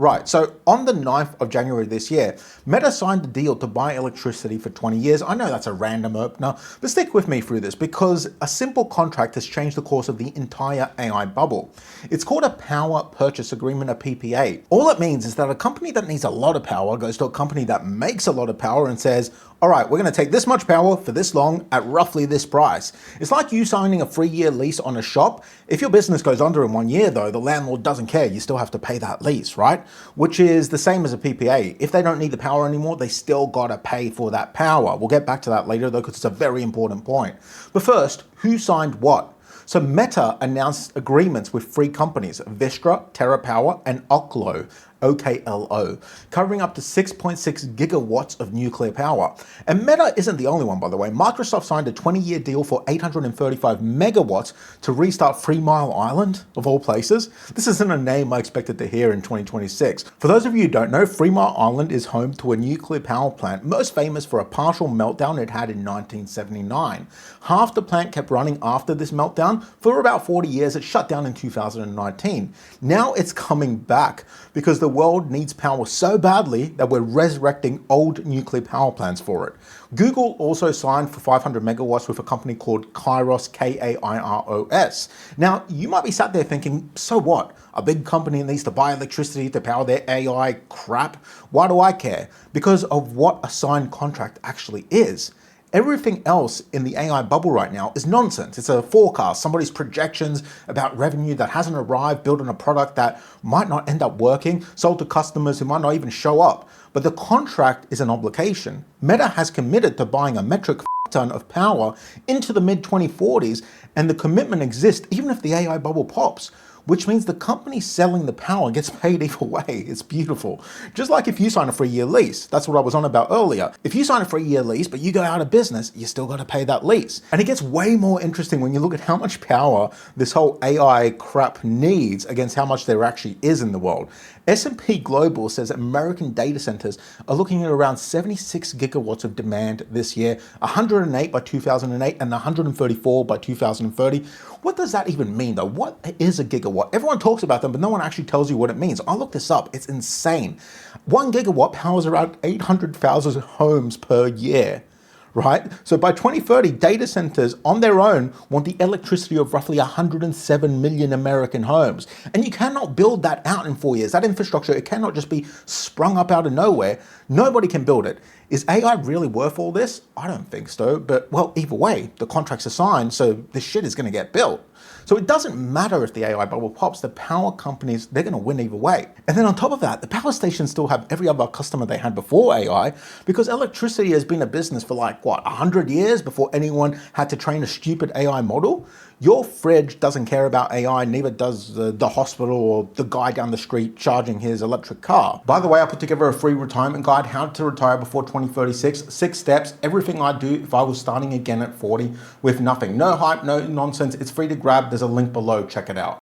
Right, so on the 9th of January this year, Meta signed a deal to buy electricity for 20 years. I know that's a random opener, but stick with me through this because a simple contract has changed the course of the entire AI bubble. It's called a power purchase agreement, a PPA. All it means is that a company that needs a lot of power goes to a company that makes a lot of power and says, all right, we're going to take this much power for this long at roughly this price. It's like you signing a 3-year lease on a shop. If your business goes under in 1 year though, the landlord doesn't care. You still have to pay that lease, right? Which is the same as a PPA. If they don't need the power anymore, they still got to pay for that power. We'll get back to that later though, because it's a very important point. But first, who signed what? So Meta announced agreements with 3 companies, Vistra, TerraPower, and Oklo, OKLO, covering up to 6.6 gigawatts of nuclear power. And Meta isn't the only one, by the way. Microsoft signed a 20-year deal for 835 megawatts to restart 3 Mile Island, of all places. This isn't a name I expected to hear in 2026. For those of you who don't know, 3 Mile Island is home to a nuclear power plant, most famous for a partial meltdown it had in 1979. Half the plant kept running after this meltdown. For about 40 years, it shut down in 2019. Now it's coming back because the world needs power so badly that we're resurrecting old nuclear power plants for it. Google also signed for 500 megawatts with a company called Kairos, K-A-I-R-O-S. Now, you might be sat there thinking, so what? A big company needs to buy electricity to power their AI crap. Why do I care? Because of what a signed contract actually is. Everything else in the AI bubble right now is nonsense. It's a forecast, somebody's projections about revenue that hasn't arrived, building a product that might not end up working, sold to customers who might not even show up. But the contract is an obligation. Meta has committed to buying a metric ton of power into the mid-2040s, and the commitment exists even if the AI bubble pops, which means the company selling the power gets paid either way. It's beautiful. Just like if you sign a 3-year lease, that's what I was on about earlier. If you sign a 3-year lease, but you go out of business, you still got to pay that lease. And it gets way more interesting when you look at how much power this whole AI crap needs against how much there actually is in the world. S&P Global says American data centers are looking at around 76 gigawatts of demand this year, 108 by 2008 and 134 by 2030. What does that even mean though? What is a gigawatt? Everyone talks about them, but no one actually tells you what it means. I looked this up. It's insane. 1 gigawatt powers around 800,000 homes per year. Right? So by 2030, data centers on their own want the electricity of roughly 107 million American homes. And you cannot build that out in 4 years. That infrastructure, it cannot just be sprung up out of nowhere. Nobody can build it. Is AI really worth all this? I don't think so. But well, either way, the contracts are signed, so this shit is going to get built. So it doesn't matter if the AI bubble pops, the power companies, they're going to win either way. And then on top of that, the power stations still have every other customer they had before AI, because electricity has been a business for like, what, 100 years before anyone had to train a stupid AI model? Your fridge doesn't care about AI, neither does the hospital or the guy down the street charging his electric car. By the way, I put together a free retirement guide, how to retire before 2036, 6 steps, everything I'd do if I was starting again at 40 with nothing. No hype, no nonsense. It's free to grab. There's a link below. Check it out.